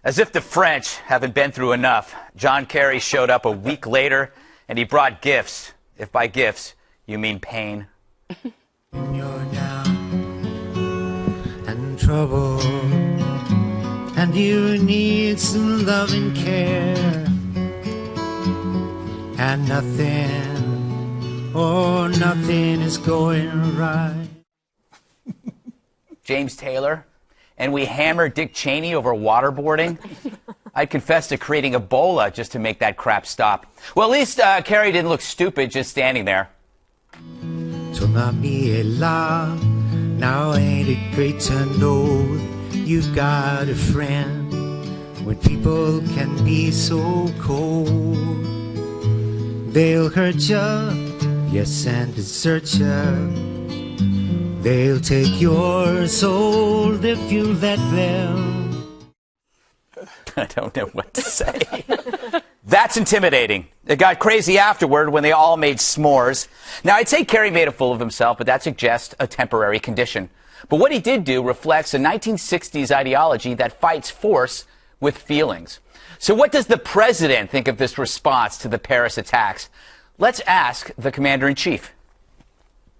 As if the French haven't been through enough, John Kerry showed up a week later, and he brought gifts. If by gifts, you mean pain. You're down and trouble, and you need some love and care, and nothing, oh, nothing is going right. James Taylor, and we hammered Dick Cheney over waterboarding. I'd confess to creating Ebola just to make that crap stop. Well, at least Kerry didn't look stupid just standing there. So Mamila, now ain't it great to know you've got a friend when people can be so cold? They'll hurt ya, yes, and desert ya. They'll take your soul if you let them. I don't know what to say. That's intimidating. It got crazy afterward when they all made s'mores. Now, I'd say Kerry made a fool of himself, but that suggests a temporary condition. But what he did do reflects a 1960s ideology that fights force with feelings. So what does the president think of this response to the Paris attacks? Let's ask the commander-in-chief.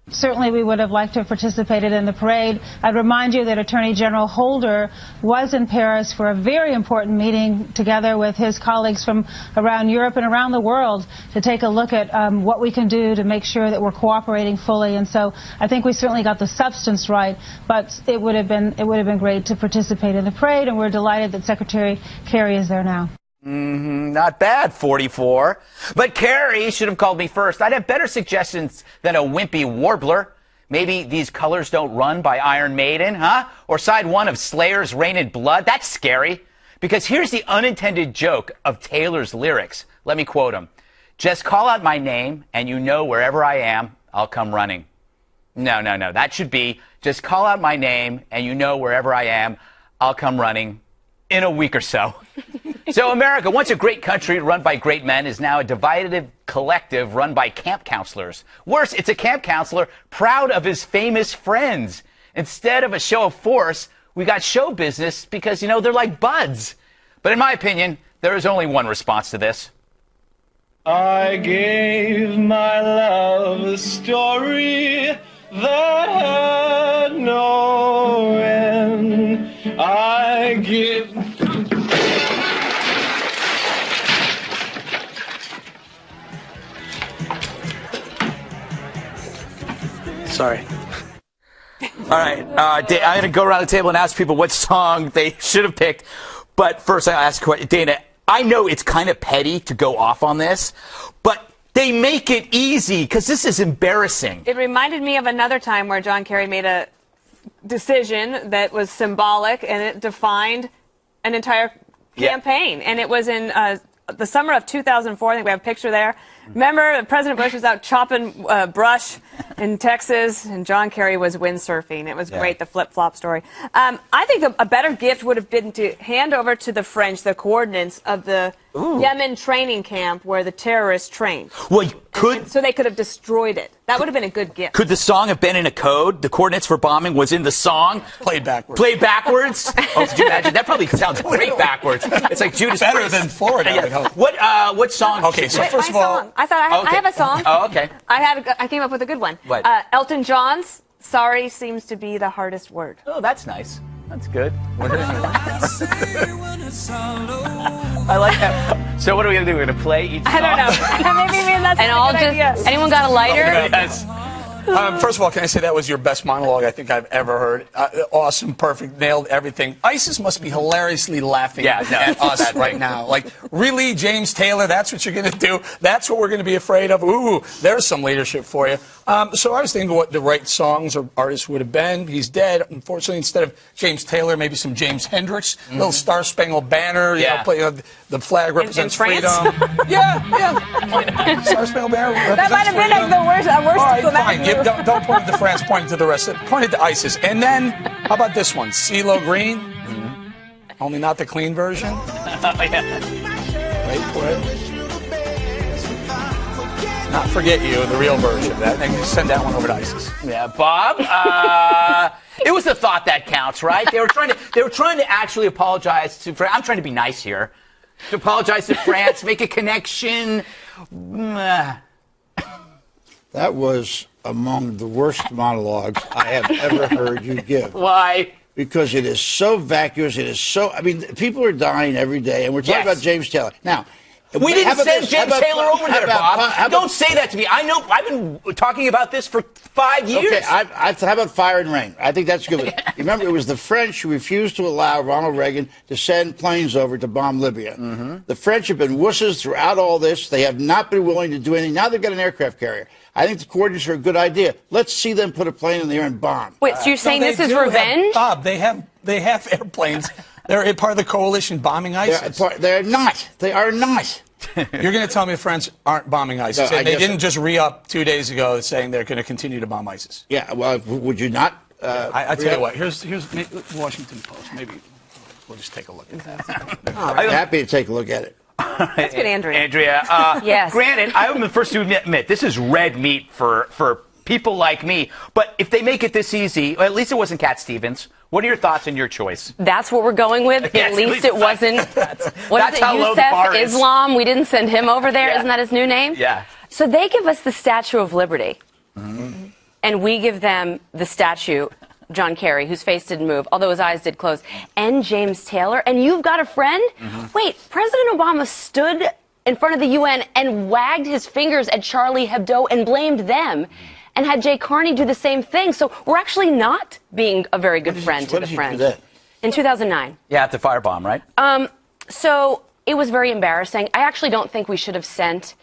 Certainly we would have liked to have participated in the parade. I'd remind you that Attorney General Holder was in Paris for a very important meeting together with his colleagues from around Europe and around the world to take a look at what we can do to make sure that we're cooperating fully. And so I think we certainly got the substance right, but it would have been great to participate in the parade, and we're delighted that Secretary Kerry is there now. Not bad, 44. But Kerry should have called me first. I'd have better suggestions than a wimpy warbler. Maybe These Colors Don't Run by Iron Maiden, huh? Or side one of Slayer's Rain in Blood. That's scary. Because here's the unintended joke of Taylor's lyrics. Let me quote him. Just call out my name, and you know wherever I am, I'll come running. No. That should be, just call out my name, and you know wherever I am, I'll come running in a week or so. So America, once a great country run by great men, is now a divided collective run by camp counselors. Worse, it's a camp counselor proud of his famous friends. Instead of a show of force, we got show business because, they're like buds. But in my opinion, there is only one response to this. I gave my love a story that had no end. I give... Sorry. All right, I'm going to go around the table and ask people what song they should have picked. But first, I'll ask a question. Dana, I know it's kind of petty to go off on this, but they make it easy because this is embarrassing. It reminded me of another time where John Kerry made a decision that was symbolic, and it defined an entire campaign. Yeah. And it was in the summer of 2004. I think we have a picture there. Remember, President Bush was out chopping brush in Texas, and John Kerry was windsurfing. It was great, the flip-flop story. I think a better gift would have been to hand over to the French the coordinates of the Yemen training camp where the terrorists trained. Well, so they could have destroyed it. That would have been a good gift. Could the song have been in a code? The coordinates for bombing was in the song? Played backwards. Played backwards? Oh, could you imagine? That probably sounds great backwards. It's like Judas Better Priest. than Florida, I would hope. What song? Okay, so first of all... I thought I have a song. Oh, okay. I came up with a good one. What? Elton John's "Sorry" seems to be the hardest word. Oh, that's nice. That's good. I like that. So what are we going to do? We're going to play each song? I don't know. Maybe that's a good idea. Anyone got a lighter? Yes. First of all, can I say that was your best monologue I think I've ever heard? Awesome, perfect, nailed everything. ISIS must be hilariously laughing at us right now. Like, really, James Taylor, that's what you're going to do? That's what we're going to be afraid of? Ooh, there's some leadership for you. So I was thinking what the right songs or artists would have been. He's dead. Unfortunately, instead of James Taylor, maybe some James Hendricks. Little Star Spangled Banner. You know, play, the flag represents freedom. yeah. Star Spangled Banner represents that might have been like the worst. All right, fine. Don't point it to France, point it to the rest. Point it to ISIS. And then, how about this one? CeeLo Green? Only not the clean version? Wait for it. Not Forget You, the real version. Then you send that one over to ISIS. Yeah, Bob? It was the thought that counts, right? They were trying to actually apologize to France. I'm trying to be nice here. To apologize to France, make a connection. That was among the worst monologues I have ever heard you give. Why? Because it is so vacuous. It is so. I mean, people are dying every day, and we're talking about James Taylor now. We didn't send James Taylor over there, Bob. Don't say that to me. I know. I've been talking about this for 5 years. Okay, how about Fire and Rain? I think that's good. Remember, it was the French who refused to allow Ronald Reagan to send planes over to bomb Libya. The French have been wusses throughout all this. They have not been willing to do anything. Now they've got an aircraft carrier. I think the coordinates are a good idea. Let's see them put a plane in the air and bomb. Wait, so you're saying this is revenge? Bob, they have airplanes. They're part of the coalition bombing ISIS. They're not. They are not. You're going to tell me the French aren't bombing ISIS? No, they didn't just re-up 2 days ago saying they're going to continue to bomb ISIS. Yeah, well, would you not? I tell you what, here's Washington Post. Maybe we'll just take a look at that. I'm happy to take a look at it. Let's get Andrea. Andrea, yes. Granted, I'm the first to admit this is red meat for people like me. But if they make it this easy, well, at least it wasn't Cat Stevens. What are your thoughts on your choice? That's what we're going with. Yes, at least it wasn't. What is it? how low the bar Yusef is. Islam. We didn't send him over there. Yeah. Isn't that his new name? Yeah. So they give us the Statue of Liberty, and we give them the statue, John Kerry, whose face didn't move, although his eyes did close, and James Taylor. And you've got a friend? Wait, President Obama stood in front of the UN and wagged his fingers at Charlie Hebdo and blamed them. And had Jay Carney do the same thing. So we're actually not being a very good friend to the French. In 2009. Yeah, at the firebomb, right? So it was very embarrassing. I actually don't think we should have sent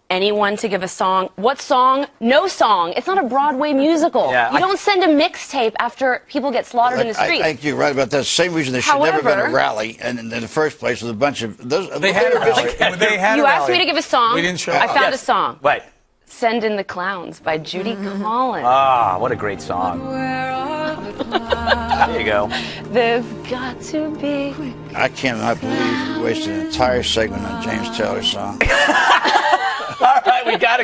anyone to give a song. What song? No song. It's not a Broadway musical. Yeah, you don't send a mixtape after people get slaughtered in the streets. I think you're right about that. Same reason there should never have been a rally. And in the first place, with a bunch of those. They had a rally. You asked me to give a song. We didn't show I up. found a song. Right. Send in the Clowns by Judy Collins. Ah, what a great song. There you go. There's got to be. I cannot believe you wasted an entire segment on James Taylor's song. All right, we got to